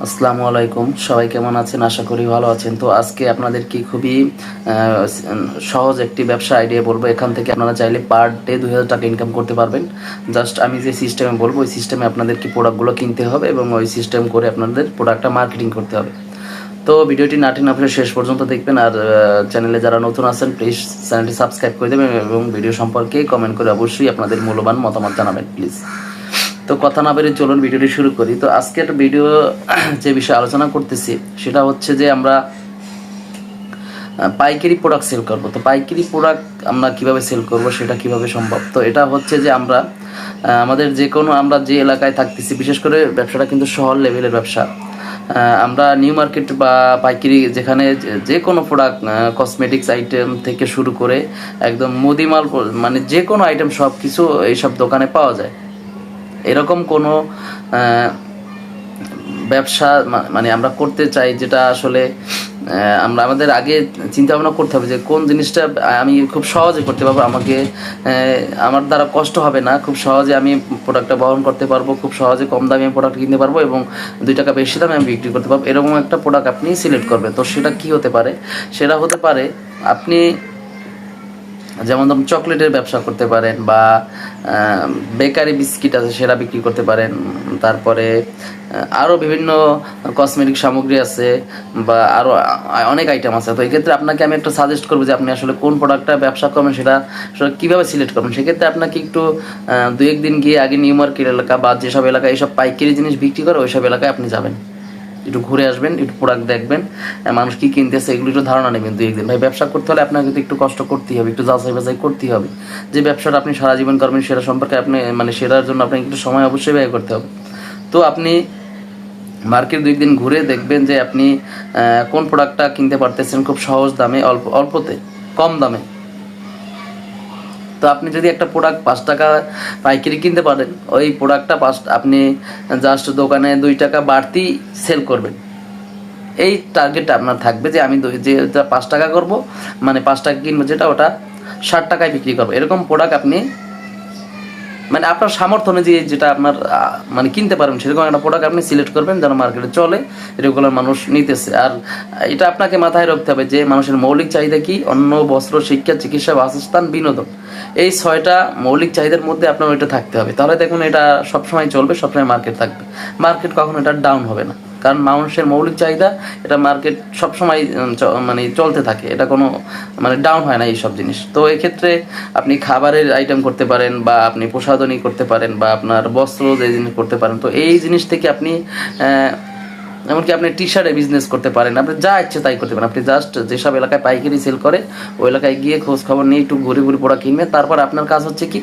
আসসালামু আলাইকুম, সবাই কেমন আছেন? আশা করি ভালো আছেন। তো আজকে আপনাদেরকে খুবই সহজ একটি ব্যবসা আইডিয়া বলবো। এখান থেকে আপনারা চাইলে পার ডে 2000 টাকা ইনকাম করতে পারবেন। জাস্ট আমি যে সিস্টেমে বলবো ওই সিস্টেমে আপনাদেরকে প্রোডাক্টগুলো কিনতে হবে এবং ওই সিস্টেম করে আপনাদের প্রোডাক্টটা মার্কেটিং করতে হবে। তো ভিডিওটি না টেনে আপনারা শেষ পর্যন্ত দেখবেন। আর চ্যানেলে যারা নতুন আছেন প্লিজ চ্যানেলটি সাবস্ক্রাইব করে দেবেন এবং ভিডিও সম্পর্কে কমেন্ট করে অবশ্যই আপনাদের মূল্যবান মতামত জানাবেন প্লিজ। তো কথা না বেরিয়ে চলুন ভিডিওটি শুরু করি। তো আজকের ভিডিও যে বিষয়ে আলোচনা করতেছি সেটা হচ্ছে যে আমরা পাইকারি প্রোডাক্ট সেল করব। তো পাইকারি প্রোডাক্ট আমরা কিভাবে সেল করব, সেটা কিভাবে সম্ভব? তো এটা হচ্ছে যে আমরা আমাদের যে কোনো আমরা যে এলাকায় থাকতেছি, বিশেষ করে ব্যবসাটা কিন্তু শহর লেভেলের ব্যবসা। আমরা নিউ মার্কেট বা পাইকারি যেখানে যে কোনো প্রোডাক্ট, কসমেটিক্স আইটেম থেকে শুরু করে একদম মুদিমাল, মানে যে কোনো আইটেম সব কিছু এইসব দোকানে পাওয়া যায়। এরকম কোনো ব্যবসা মানে আমরা করতে চাই যেটা আসলে আমরা আমাদের আগে চিন্তা ভাবনা করতে হবে যে কোন জিনিসটা আমি খুব সহজে করতে পারবো, আমাকে আমার দ্বারা কষ্ট হবে না, খুব সহজে আমি প্রোডাক্টটা বহন করতে পারবো, খুব সহজে কম দামে আমি প্রোডাক্ট কিনতে পারবো এবং 2 টাকা বেশি দামে আমি বিক্রি করতে পারবো। এরকম একটা প্রোডাক্ট আপনি সিলেক্ট করবেন। তো সেটা কি হতে পারে? সেটা হতে পারে আপনি যেমন ধরুন চকলেটের ব্যবসা করতে পারেন বা বেকারি বিস্কিট আছে সেটা বিক্রি করতে পারেন। তারপরে আরও বিভিন্ন কসমেটিক সামগ্রী আছে বা আরও অনেক আইটেম আছে। তো এক্ষেত্রে আপনাকে আমি একটা সাজেস্ট করবো যে আপনি আসলে কোন প্রোডাক্টটা ব্যবসা করবেন সেটা কীভাবে সিলেক্ট করবেন। সেক্ষেত্রে আপনাকে একটু 2-1 দিন গিয়ে আগে নিউ মার্কেট এলাকা বা যেসব এলাকায় এইসব পাইকারি জিনিস বিক্রি করে ওইসব এলাকায় আপনি যাবেন, একটু ঘুরে আসবেন, একটু প্রোডাক্ট দেখবেন, মানুষ কী কিনতেছে এগুলো একটু ধারণা নেবেন। 2-1 দিন ভাই ব্যবসা করতে হলে আপনাকে কিন্তু একটু কষ্ট করতেই হবে, একটু যাচাই বাছাই করতেই হবে। যে ব্যবসাটা আপনি সারা জীবন করবেন সেটা সম্পর্কে আপনি মানে সেটার জন্য আপনাকে একটু সময় অবশ্যই ব্যয় করতে হবে। তো আপনি মার্কেট 2 দিন ঘুরে দেখবেন যে আপনি কোন প্রোডাক্টটা কিনতে পারতেছেন খুব সহজ দামে, অল্পতে, কম দামে। তো আপনি যদি একটা প্রোডাক্ট 5 টাকা পাইকারি কিনতে পারেন, ওই প্রোডাক্টটা আপনি জাস্ট দোকানে 2 টাকা বাড়তি সেল করবেন। এই টার্গেটটা আপনার থাকবে যে আমি যেটা 5 টাকা করবো, মানে 5 টাকা কিনবো যেটা, ওটা 60 টাকায় বিক্রি করবো। এরকম প্রোডাক্ট আপনি মানে আপনার সামর্থ্য অনুযায়ী যেটা আপনার মানে কিনতে পারবেন সেরকম একটা প্রোডাক্ট আপনি সিলেক্ট করবেন যেন মার্কেটে চলে, রেগুলার মানুষ নিতেছে। আর এটা আপনাকে মাথায় রাখতে হবে যে মানুষের মৌলিক চাহিদা কি? অন্ন, বস্ত্র, শিক্ষা, চিকিৎসা, বাসস্থান, বিনোদন। এই 6টা মৌলিক চাহিদার মধ্যে আপনার ওইটা থাকতে হবে। তাহলে দেখুন এটা সবসময় চলবে, সবসময় মার্কেট থাকবে, মার্কেট কখনো এটা ডাউন হবে না। কারণ মানুষের মৌলিক চাহিদা, এটা মার্কেট সবসময় মানে চলতে থাকে, এটা কোনো মানে ডাউন হয় না এইসব জিনিস। তো এক্ষেত্রে আপনি খাবারের আইটেম করতে পারেন বা আপনি প্রসাধনী করতে পারেন বা আপনার বস্ত্র যে জিনিস করতে পারেন। তো এই জিনিস থেকে আপনি এমনকি আপনি টি শার্টের বিজনেস করতে পারেন, আপনি যা ইচ্ছে তাই করতে পারেন। আপনি জাস্ট যেসব এলাকায় পাইকারি সেল করে ওই এলাকায় গিয়ে খোঁজ খবর নিয়ে একটু ঘুরে ঘুরে প্রোডাক্ট কিনবেন। তারপর আপনার কাজ হচ্ছে কি,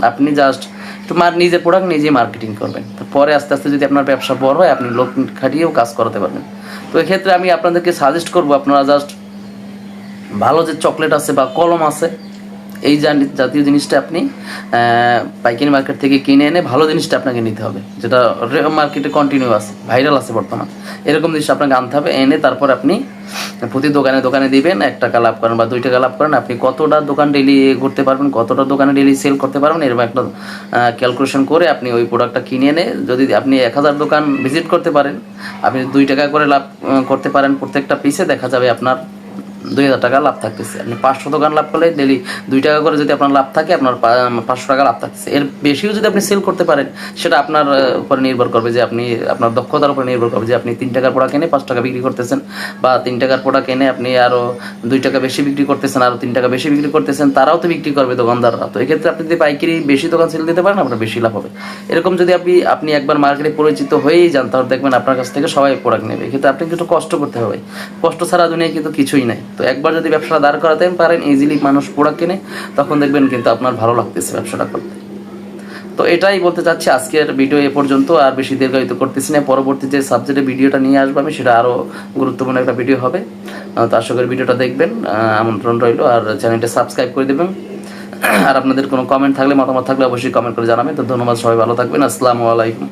আপনি জাস্ট একটু নিজের প্রোডাক্ট নিজেই মার্কেটিং করবেন। পরে আস্তে আস্তে যদি আপনার ব্যবসা বড় হয় আপনি লোক খাটিয়েও কাজ করাতে পারবেন। তো এক্ষেত্রে আমি আপনাদেরকে সাজেস্ট করবো আপনারা জাস্ট ভালো যে চকলেট আছে বা কলম আছে, এই জাতীয় জিনিসটা আপনি পাইকারি মার্কেট থেকে কিনে এনে ভালো জিনিসটা আপনাকে নিতে হবে, যেটা মার্কেটে কন্টিনিউ আছে, ভাইরাল আছে বর্তমান। এরকম জিনিস আপনাকে আনতে হবে, এনে তারপর আপনি প্রতি দোকানে দোকানে দিবেন, 1 টাকা লাভ করেন বা 2 টাকা লাভ করেন। আপনি কতটা দোকান ডেলি করতে পারবেন, কতটা দোকানে ডেলি সেল করতে পারবেন, এরকম একটা ক্যালকুলেশন করে আপনি ওই প্রোডাক্টটা কিনে এনে যদি আপনি 1000 দোকান ভিজিট করতে পারেন, আপনি 2 টাকা করে লাভ করতে পারেন প্রত্যেকটা পিসে, দেখা যাবে আপনার 2000 টাকা লাভ থাকতেছে। আপনি 500 দোকান লাভ করলে ডেলি 2 টাকা করে যদি আপনার লাভ থাকে, আপনার 500 টাকা লাভ থাকতেছে। এর বেশিও যদি আপনি সেল করতে পারেন, সেটা আপনার উপর নির্ভর করবে যে আপনি আপনার দক্ষতার উপর নির্ভর করবে যে আপনি 3 টাকার প্রোডাক্ট কিনে 5 টাকা বিক্রি করতেছেন, বা 3 টাকার প্রোডাক্ট কিনে আপনি আরও 2 টাকা বেশি বিক্রি করতেছেন, আরও 3 টাকা বেশি বিক্রি করতেছেন, তারাও তো বিক্রি করবে দোকানদাররা। তো এক্ষেত্রে আপনি যদি পাইকারি বেশি দোকান সেল দিতে পারেন আপনার বেশি লাভ হবে। এরকম যদি আপনি একবার মার্কেটে পরিচিত হয়েই যান, তাহলে দেখবেন আপনার কাছ থেকে সবাই প্রোডাক্ট নেবে। কিন্তু আপনি কিন্তু কষ্ট করতে হবে, কষ্ট ছাড়া দুনিয়ায় কিন্তু কিছুই নাই। তো একবার যদি ব্যবসা দাঁড় করাতে পারেন, ইজিলি মানুষ প্রোডাক্ট কিনে, তখন দেখবেন কিন্তু আপনার ভালো লাগতেছে ব্যবসাটা করতে। তো এটাই বলতে চাচ্ছি, আজকের ভিডিও এ পর্যন্ত, আর বেশি দীর্ঘায়িত করতেছি না। পরবর্তী যে সাবজেক্টে ভিডিওটা নিয়ে আসবো আমি, সেটা আরও গুরুত্বপূর্ণ একটা ভিডিও হবে। তো আশা করি ভিডিওটা দেখবেন, আমন্ত্রণ রইল। আর চ্যানেলটা সাবস্ক্রাইব করে দেবেন। আর আপনাদের কোনো কমেন্ট থাকলে, মতামত থাকলে অবশ্যই কমেন্ট করে জানাবেন। তো ধন্যবাদ, সবাই ভালো থাকবেন। আসসালামু আলাইকুম।